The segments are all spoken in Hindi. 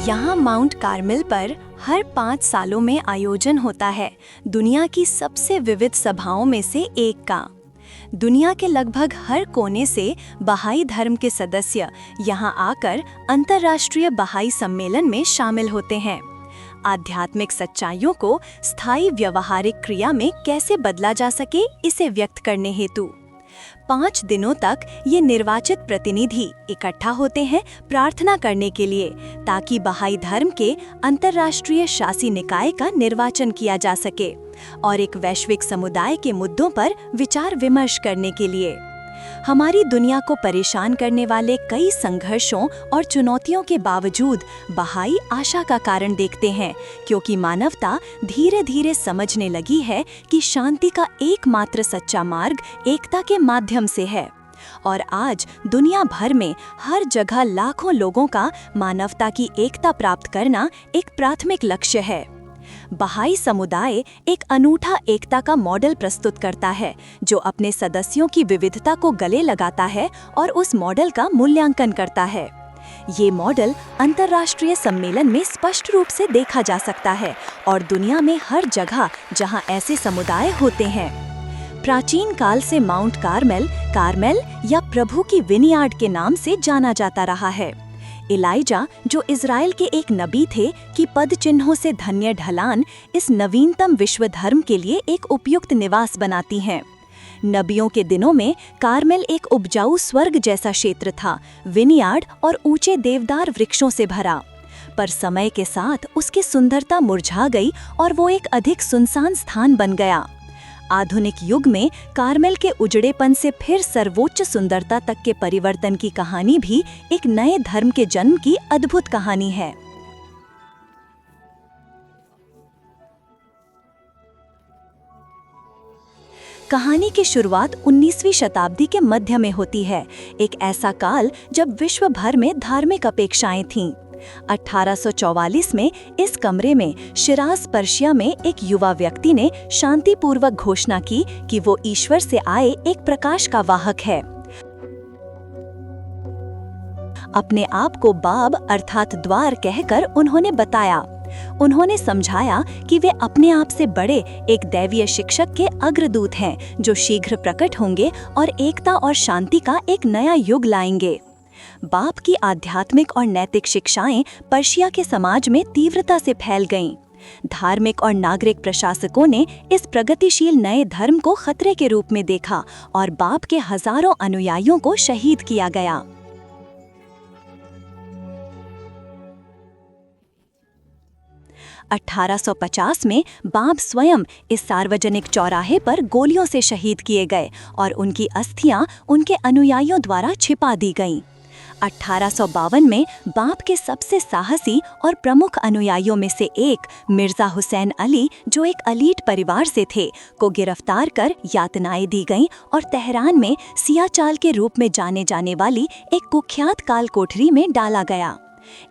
यहाँ माउंट कार्मेल पर हर 5 सालों में आयोजन होता है दुनिया की सबसे विविध सभाओं में से एक का। दुनिया के लगभग हर कोने से बहाई धर्म के सदस्य यहाँ आकर अंतर्राष्ट्रीय बहाई सम्मेलन में शामिल होते हैं। आध्यात्मिक सच्चाइयों को स्थायी व्यवहारिक क्रिया में कैसे बदला जा सके, इसे व्यक्त करने हेतु 5 दिनों तक ये निर्वाचित प्रतिनिधि इकट्ठा होते हैं प्रार्थना करने के लिए, ताकि बहाई धर्म के अंतर्राष्ट्रीय शासी निकाय का निर्वाचन किया जा सके और एक वैश्विक समुदाय के मुद्दों पर विचार विमर्श करने के लिए। हमारी दुनिया को परेशान करने वाले कई संघर्षों और चुनौतियों के बावजूद बहाई आशा का कारण देखते हैं, क्योंकि मानवता धीरे धीरे समझने लगी है कि शांति का एकमात्र सच्चा मार्ग एकता के माध्यम से है। और आज दुनिया भर में हर जगह लाखों लोगों का मानवता की एकता प्राप्त करना एक प्राथमिक लक्ष्य है। बहाई समुदाय एक अनूठा एकता का मॉडल प्रस्तुत करता है, जो अपने सदस्यों की विविधता को गले लगाता है और उस मॉडल का मूल्यांकन करता है। ये मॉडल अंतर्राष्ट्रीय सम्मेलन में स्पष्ट रूप से देखा जा सकता है और दुनिया में हर जगह जहां ऐसे समुदाय होते हैं। प्राचीन काल से माउंट कार्मेल या प्रभु की विनियार्ड के नाम से जाना जाता रहा है। एलाइजा, जो इज़राइल के एक नबी थे, की पद चिन्हों से धन्य ढलान इस नवीनतम विश्व धर्म के लिए एक उपयुक्त निवास बनाती हैं। नबियों के दिनों में कार्मेल एक उपजाऊ स्वर्ग जैसा क्षेत्र था, विनियार्ड और ऊंचे देवदार वृक्षों से भरा। पर समय के साथ उसकी सुंदरता मुरझा गई और वो एक अधिक सुनसान स्थान बन गया। आधुनिक युग में कार्मेल के उजड़ेपन से फिर सर्वोच्च सुंदरता तक के परिवर्तन की कहानी भी एक नए धर्म के जन्म की अद्भुत कहानी है। कहानी की शुरुआत 19वीं शताब्दी के मध्य में होती है, एक ऐसा काल जब विश्व भर में धार्मिक अपेक्षाएं थीं। 1844 में इस कमरे में शिराज, पर्शिया में एक युवा व्यक्ति ने शांतिपूर्वक घोषणा की कि वो ईश्वर से आए एक प्रकाश का वाहक है। अपने आप को बाब अर्थात द्वार कहकर उन्होंने बताया। उन्होंने समझाया कि वे अपने आप से बड़े एक दैवीय शिक्षक के अग्रदूत हैं, जो शीघ्र प्रकट होंगे और एकता और शांति का एक नया युग लाएंगे। बाप की आध्यात्मिक और नैतिक शिक्षाएं पर्शिया के समाज में तीव्रता से फैल गईं। धार्मिक और नागरिक प्रशासकों ने इस प्रगतिशील नए धर्म को खतरे के रूप में देखा और बाप के हजारों अनुयायियों को शहीद किया गया। (1850) में बाप स्वयं इस सार्वजनिक चौराहे पर गोलियों से शहीद किए गए और उनकी अस्थियां उनके अनुयायियों द्वारा छिपा दी गईं। 1852 में बाप के सबसे साहसी और प्रमुख अनुयायियों में से एक मिर्जा हुसैन अली, जो एक अलीट परिवार से थे, को गिरफ्तार कर यातनाएं दी गईं और तेहरान में सियाचाल के रूप में जाने जाने वाली एक कुख्यात काल कोठरी में डाला गया।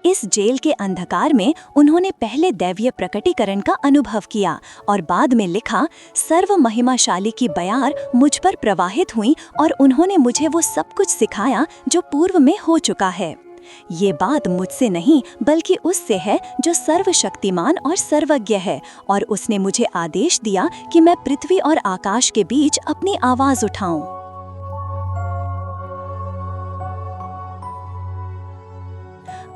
इस जेल के अंधकार में उन्होंने पहले दैवीय प्रकटीकरण का अनुभव किया और बाद में लिखा, सर्व महिमाशाली की बयार मुझ पर प्रवाहित हुई और उन्होंने मुझे वो सब कुछ सिखाया जो पूर्व में हो चुका है। ये बात मुझसे नहीं बल्कि उससे है जो सर्वशक्तिमान और सर्वज्ञ है, और उसने मुझे आदेश दिया कि मैं पृथ्वी और आकाश के बीच अपनी आवाज उठाऊं।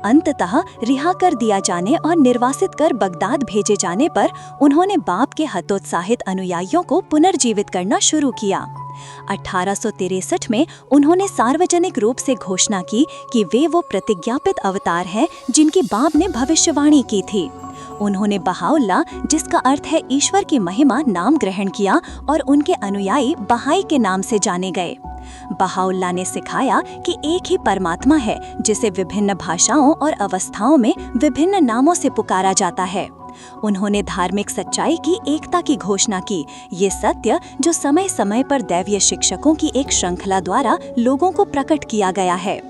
अंततः रिहा कर दिया जाने और निर्वासित कर बगदाद भेजे जाने पर उन्होंने बाप के हतोत्साहित अनुयायियों को पुनर्जीवित करना शुरू किया। 1863 में उन्होंने सार्वजनिक रूप से घोषणा की कि वे वो प्रतिज्ञापित अवतार हैं जिनकी बाप ने भविष्यवाणी की थी। उन्होंने बहाउल्लाह, जिसका अर्थ है ईश्वर की महिमा, नाम ग्रहण किया और उनके अनुयायी बहाई के नाम से जाने गए। बहाउल्लाह ने सिखाया कि एक ही परमात्मा है, जिसे विभिन्न भाषाओं और अवस्थाओं में विभिन्न नामों से पुकारा जाता है। उन्होंने धार्मिक सच्चाई की एकता की घोषणा की, ये सत्य जो समय समय पर दैवीय शिक्षकों की एक श्रृंखला द्वारा लोगों को प्रकट किया गया है।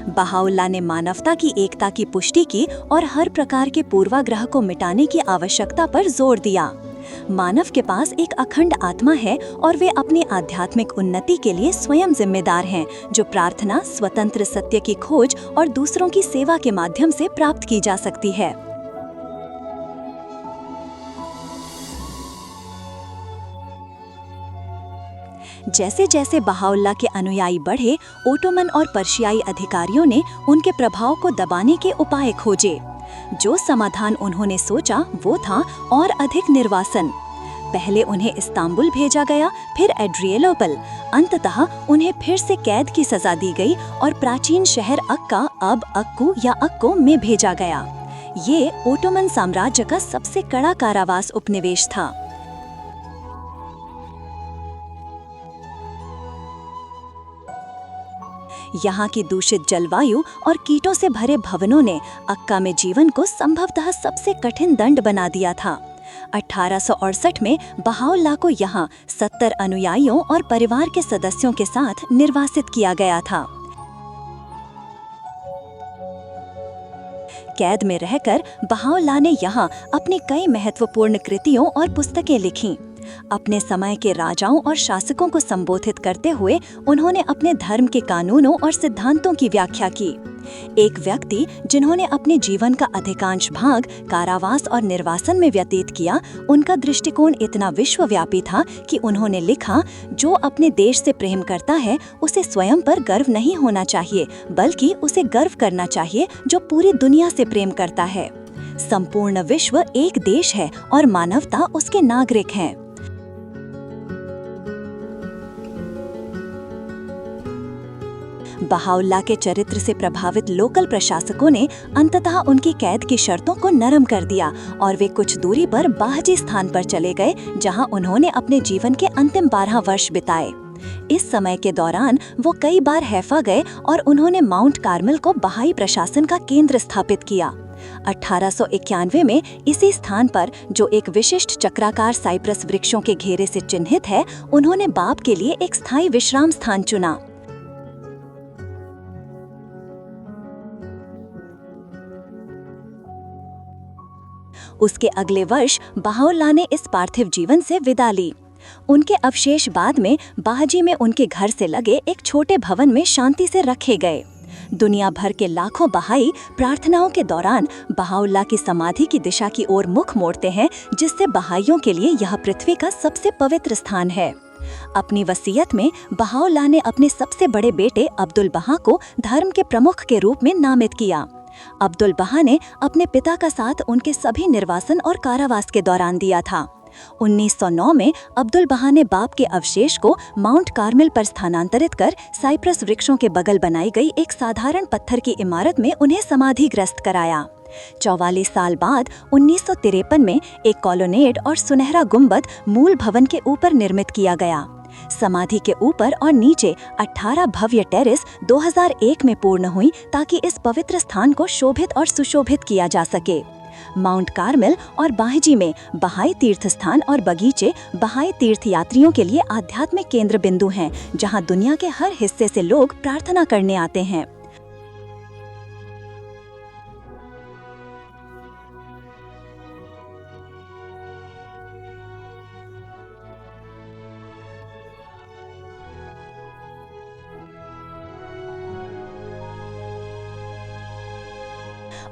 बहाउल्लाह ने मानवता की एकता की पुष्टि की और हर प्रकार के पूर्वाग्रह को मिटाने की आवश्यकता पर जोर दिया। मानव के पास एक अखंड आत्मा है और वे अपनी आध्यात्मिक उन्नति के लिए स्वयं जिम्मेदार हैं, जो प्रार्थना, स्वतंत्र सत्य की खोज और दूसरों की सेवा के माध्यम से प्राप्त की जा सकती है। जैसे जैसे बहाउल्लाह के अनुयायी बढ़े, ओटोमन और पर्शियाई अधिकारियों ने उनके प्रभाव को दबाने के उपाय खोजे। जो समाधान उन्होंने सोचा वो था और अधिक निर्वासन। पहले उन्हें इस्तांबुल भेजा गया, फिर एड्रियानोपल। अंततः उन्हें फिर से कैद की सजा दी गई और प्राचीन शहर अक्का, अब अक्कू या अक्को में भेजा गया। ये ओटोमन साम्राज्य का सबसे कड़ा कारावास उपनिवेश था। यहाँ की दूषित जलवायु और कीटों से भरे भवनों ने अक्का में जीवन को संभवतः सबसे कठिन दंड बना दिया था। 1868 में बहाउल्लाह को यहाँ 70 अनुयायियों और परिवार के सदस्यों के साथ निर्वासित किया गया था। कैद में रहकर बहाउल्लाह ने यहाँ अपनी कई महत्वपूर्ण कृतियों और पुस्तकें लिखीं। अपने समय के राजाओं और शासकों को संबोधित करते हुए उन्होंने अपने धर्म के कानूनों और सिद्धांतों की व्याख्या की। एक व्यक्ति जिन्होंने अपने जीवन का अधिकांश भाग कारावास और निर्वासन में व्यतीत किया, उनका दृष्टिकोण इतना विश्वव्यापी था कि उन्होंने लिखा, जो अपने देश से प्रेम करता है उसे स्वयं पर गर्व नहीं होना चाहिए, बल्कि उसे गर्व करना चाहिए जो पूरी दुनिया से प्रेम करता है। संपूर्ण विश्व एक देश है और मानवता उसके नागरिक हैं। बहाउल्लाह के चरित्र से प्रभावित लोकल प्रशासकों ने अंततः उनकी कैद की शर्तों को नरम कर दिया और वे कुछ दूरी पर बाहजी स्थान पर चले गए, जहां उन्होंने अपने जीवन के अंतिम 12 वर्ष बिताए। इस समय के दौरान वो कई बार हैफा गए और उन्होंने माउंट कार्मेल को बहाई प्रशासन का केंद्र स्थापित किया। 1891 में इसी स्थान पर, जो एक विशिष्ट चक्राकार साइप्रस वृक्षों के घेरे से चिन्हित है, उन्होंने बाप के लिए एक स्थायी विश्राम स्थान चुना। उसके अगले वर्ष बहाउल्लाह ने इस पार्थिव जीवन से विदा ली। उनके अवशेष बाद में बाहजी में उनके घर से लगे एक छोटे भवन में शांति से रखे गए। दुनिया भर के लाखों बहाई प्रार्थनाओं के दौरान बहाउल्लाह की समाधि की दिशा की ओर मुख मोड़ते हैं, जिससे बहाइयों के लिए यह पृथ्वी का सबसे पवित्र स्थान है। अपनी वसीयत में बहाउल्लाह ने अपने सबसे बड़े बेटे अब्दुल बहा को धर्म के प्रमुख के रूप में नामित किया। अब्दुल बहा ने अपने पिता का साथ उनके सभी निर्वासन और कारावास के दौरान दिया था। 1909 में अब्दुल बहा ने बाप के अवशेष को माउंट कार्मेल पर स्थानांतरित कर साइप्रस वृक्षों के बगल बनाई गई एक साधारण पत्थर की इमारत में उन्हें समाधिग्रस्त कराया। 44 साल बाद 1953 में एक कॉलोनेड और सुनहरा गुंबद मूल भवन के ऊपर निर्मित किया गया। समाधि के ऊपर और नीचे 18 भव्य टेरेस 2001 में पूर्ण हुई, ताकि इस पवित्र स्थान को शोभित और सुशोभित किया जा सके। माउंट कार्मेल और बाहजी में बहाई तीर्थ स्थान और बगीचे बहाई तीर्थयात्रियों के लिए आध्यात्मिक केंद्र बिंदु हैं, जहां दुनिया के हर हिस्से से लोग प्रार्थना करने आते हैं।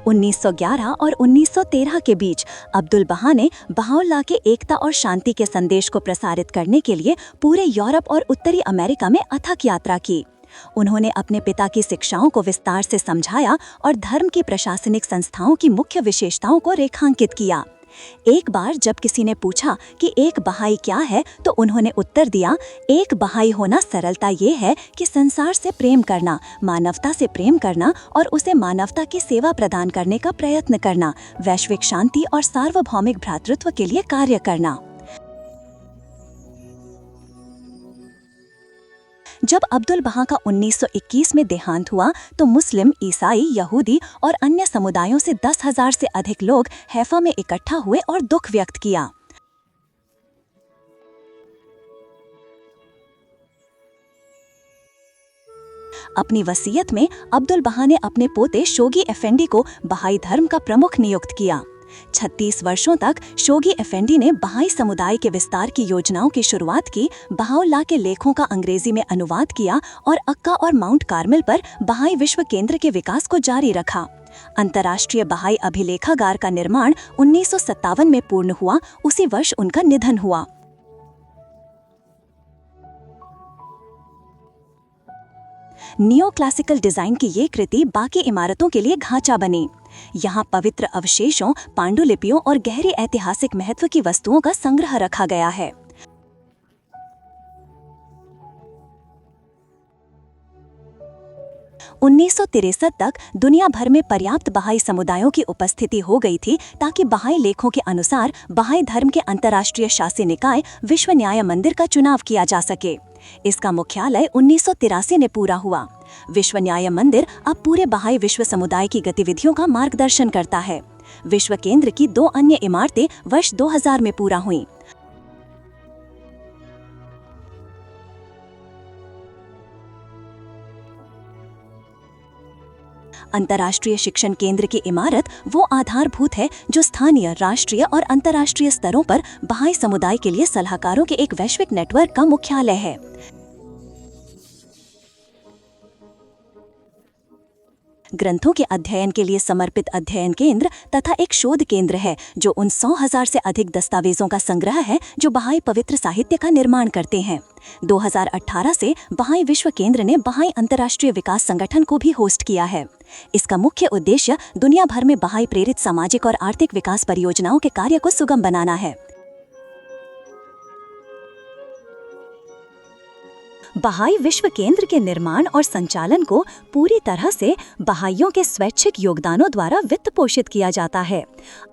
(1911 और 1913 के बीच अब्दुल बहा ने बहाउल्लाह के एकता और शांति के संदेश को प्रसारित करने के लिए पूरे यूरोप और उत्तरी अमेरिका में अथक यात्रा की। उन्होंने अपने पिता की शिक्षाओं को विस्तार से समझाया और धर्म की प्रशासनिक संस्थाओं की मुख्य विशेषताओं को रेखांकित किया। एक बार जब किसी ने पूछा कि एक बहाई क्या है, तो उन्होंने उत्तर दिया, एक बहाई होना सरलता ये है कि संसार से प्रेम करना, मानवता से प्रेम करना और उसे मानवता की सेवा प्रदान करने का प्रयत्न करना, वैश्विक शांति और सार्वभौमिक भ्रातृत्व के लिए कार्य करना। जब अब्दुल बहा का 1921 में देहांत हुआ तो मुस्लिम, ईसाई, यहूदी और अन्य समुदायों से 10,000 से अधिक लोग हैफा में इकट्ठा हुए और दुख व्यक्त किया। अपनी वसीयत में अब्दुल बहा ने अपने पोते शोगी एफेंडी को बहाई धर्म का प्रमुख नियुक्त किया। 36 वर्षों तक शोगी एफेंडी ने बहाई समुदाय के विस्तार की योजनाओं की शुरुआत की, बहाउल्लाह के लेखों का अंग्रेजी में अनुवाद किया और अक्का और माउंट कार्मेल पर बहाई विश्व केंद्र के विकास को जारी रखा। अंतर्राष्ट्रीय बहाई अभिलेखागार का निर्माण 1957 में पूर्ण हुआ, उसी वर्ष उनका निधन हुआ। नियो क्लासिकल डिजाइन की ये कृति बाकी इमारतों के लिए ढांचा बनी। यहाँ पवित्र अवशेषों, पांडुलिपियों और गहरी ऐतिहासिक महत्व की वस्तुओं का संग्रह रखा गया है। उन्नीस तक दुनिया भर में पर्याप्त बहाई समुदायों की उपस्थिति हो गई थी ताकि बहाई लेखों के अनुसार बहाई धर्म के अंतर्राष्ट्रीय शासी निकाय विश्व न्याय मंदिर का चुनाव किया जा सके। इसका मुख्यालय 1983 में पूरा हुआ। विश्व न्याय मंदिर अब पूरे बहाई विश्व समुदाय की गतिविधियों का मार्गदर्शन करता है। विश्व केंद्र की 2 अन्य इमारतें वर्ष 2000 में पूरा हुईं। अंतर्राष्ट्रीय शिक्षण केंद्र की इमारत वो आधारभूत है जो स्थानीय, राष्ट्रीय और अंतर्राष्ट्रीय स्तरों पर बहाई समुदाय के लिए सलाहकारों के एक वैश्विक नेटवर्क का मुख्यालय है। ग्रंथों के अध्ययन के लिए समर्पित अध्ययन केंद्र तथा एक शोध केंद्र है जो उन 100,000 से अधिक दस्तावेजों का संग्रह है जो बहाई पवित्र साहित्य का निर्माण करते हैं। 2018 से बहाई विश्व केंद्र ने बहाई अंतर्राष्ट्रीय विकास संगठन को भी होस्ट किया है। इसका मुख्य उद्देश्य दुनिया भर में बहाई प्रेरित सामाजिक और आर्थिक विकास परियोजनाओं के कार्य को सुगम बनाना है। बहाई विश्व केंद्र के निर्माण और संचालन को पूरी तरह से बहाइयों के स्वैच्छिक योगदानों द्वारा वित्त पोषित किया जाता है।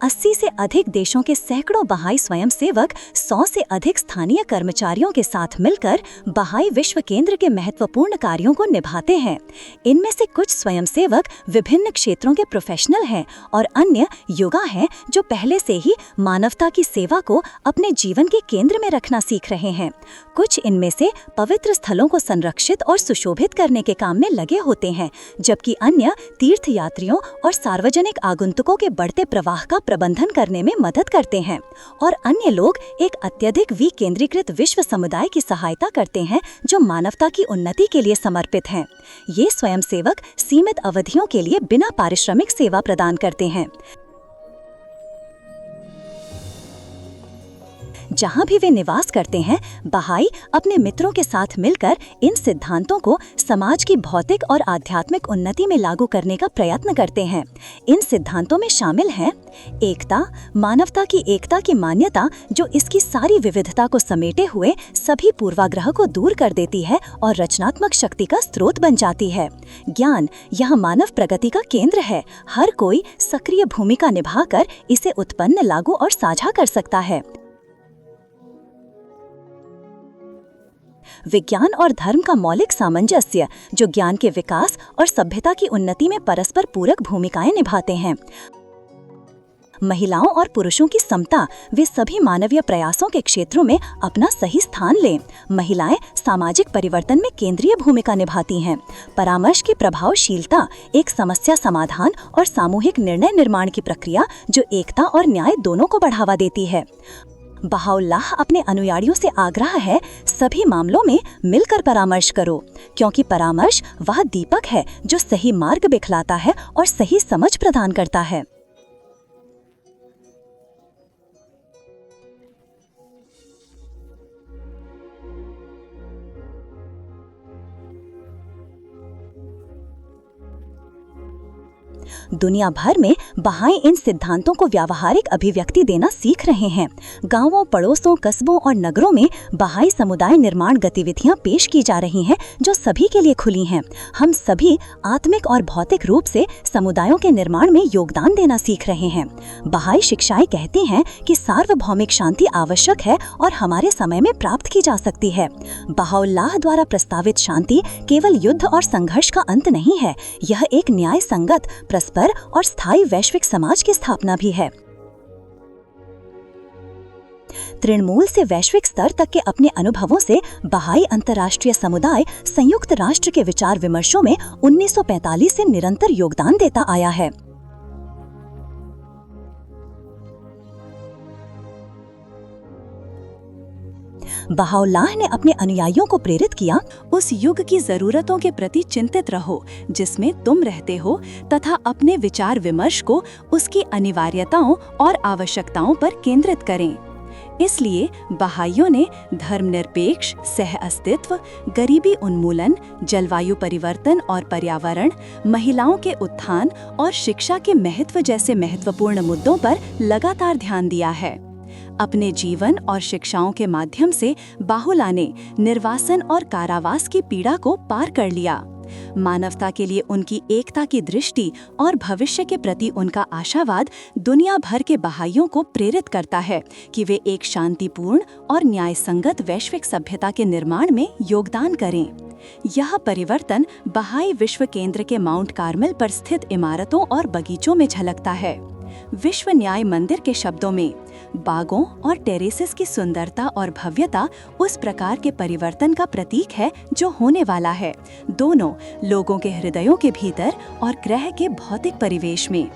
80 से अधिक देशों के सैकड़ों बहाई स्वयंसेवक 100 से अधिक स्थानीय कर्मचारियों के साथ मिलकर बहाई विश्व केंद्र के महत्वपूर्ण कार्यों को निभाते हैं। इनमें से कुछ स्वयंसेवक विभिन्न क्षेत्रों के प्रोफेशनल हैं और अन्य युवा हैं जो पहले से ही मानवता की सेवा को अपने जीवन के केंद्र में रखना सीख रहे हैं। कुछ इनमें से पवित्र स्थलों को संरक्षित और सुशोभित करने के काम में लगे होते हैं, जबकि अन्य तीर्थ यात्रियों और सार्वजनिक आगंतुकों के बढ़ते प्रवाह का प्रबंधन करने में मदद करते हैं, और अन्य लोग एक अत्यधिक विकेंद्रीकृत विश्व समुदाय की सहायता करते हैं जो मानवता की उन्नति के लिए समर्पित हैं। ये स्वयंसेवक सीमित अवधियों के लिए बिना पारिश्रमिक सेवा प्रदान करते हैं। जहाँ भी वे निवास करते हैं, बहाई अपने मित्रों के साथ मिलकर इन सिद्धांतों को समाज की भौतिक और आध्यात्मिक उन्नति में लागू करने का प्रयत्न करते हैं। इन सिद्धांतों में शामिल हैं एकता, मानवता की एकता की मान्यता जो इसकी सारी विविधता को समेटे हुए सभी पूर्वाग्रह को दूर कर देती है और रचनात्मक शक्ति का स्रोत बन जाती है। ज्ञान यहाँ मानव प्रगति का केंद्र है। हर कोई सक्रिय भूमिका निभाकर इसे उत्पन्न, लागू और साझा कर सकता है। विज्ञान और धर्म का मौलिक सामंजस्य जो ज्ञान के विकास और सभ्यता की उन्नति में परस्पर पूरक भूमिकाएं निभाते हैं। महिलाओं और पुरुषों की समता, वे सभी मानवीय प्रयासों के क्षेत्रों में अपना सही स्थान लें। महिलाएं सामाजिक परिवर्तन में केंद्रीय भूमिका निभाती हैं। परामर्श की प्रभावशीलता, एक समस्या समाधान और सामूहिक निर्णय निर्माण की प्रक्रिया जो एकता और न्याय दोनों को बढ़ावा देती है। बहाउल्लाह अपने अनुयायियों से आग्रह है, सभी मामलों में मिलकर परामर्श करो, क्योंकि परामर्श वह दीपक है जो सही मार्ग दिखलाता है और सही समझ प्रदान करता है। दुनिया भर में बहाई इन सिद्धांतों को व्यावहारिक अभिव्यक्ति देना सीख रहे हैं। गांवों, पड़ोसों, कस्बों और नगरों में बहाई समुदाय निर्माण गतिविधियां पेश की जा रही हैं जो सभी के लिए खुली हैं। हम सभी आत्मिक और भौतिक रूप से समुदायों के निर्माण में योगदान देना सीख रहे हैं। बहाई शिक्षाएं कहती हैं कि सार्वभौमिक शांति आवश्यक है और हमारे समय में प्राप्त की जा सकती है। बहाउल्लाह द्वारा प्रस्तावित शांति केवल युद्ध और संघर्ष का अंत नहीं है, यह एक न्याय संगत, परस्पर और स्थायी वैश्विक समाज की स्थापना भी है। तृणमूल से वैश्विक स्तर तक के अपने अनुभवों से बहाई अंतर्राष्ट्रीय समुदाय संयुक्त राष्ट्र के विचार विमर्शों में 1945 से निरंतर योगदान देता आया है। बहाउल्लाह ने अपने अनुयायियों को प्रेरित किया, उस युग की जरूरतों के प्रति चिंतित रहो जिसमें तुम रहते हो तथा अपने विचार विमर्श को उसकी अनिवार्यताओं और आवश्यकताओं पर केंद्रित करें। इसलिए बहाइयों ने धर्मनिरपेक्ष सह अस्तित्व, गरीबी उन्मूलन, जलवायु परिवर्तन और पर्यावरण, महिलाओं के उत्थान और शिक्षा के महत्व जैसे महत्वपूर्ण मुद्दों पर लगातार ध्यान दिया है। अपने जीवन और शिक्षाओं के माध्यम से बाहुल्लाह ने निर्वासन और कारावास की पीड़ा को पार कर लिया। मानवता के लिए उनकी एकता की दृष्टि और भविष्य के प्रति उनका आशावाद दुनिया भर के बहाइयों को प्रेरित करता है कि वे एक शांतिपूर्ण और न्यायसंगत वैश्विक सभ्यता के निर्माण में योगदान करें। यह परिवर्तन बहाई विश्व केंद्र के माउंट कार्मेल पर स्थित इमारतों और बगीचों में झलकता है। विश्व न्याय मंदिर के शब्दों में, बागों और टेरेसेस की सुंदरता और भव्यता उस प्रकार के परिवर्तन का प्रतीक है जो होने वाला है, दोनों लोगों के हृदयों के भीतर और ग्रह के भौतिक परिवेश में।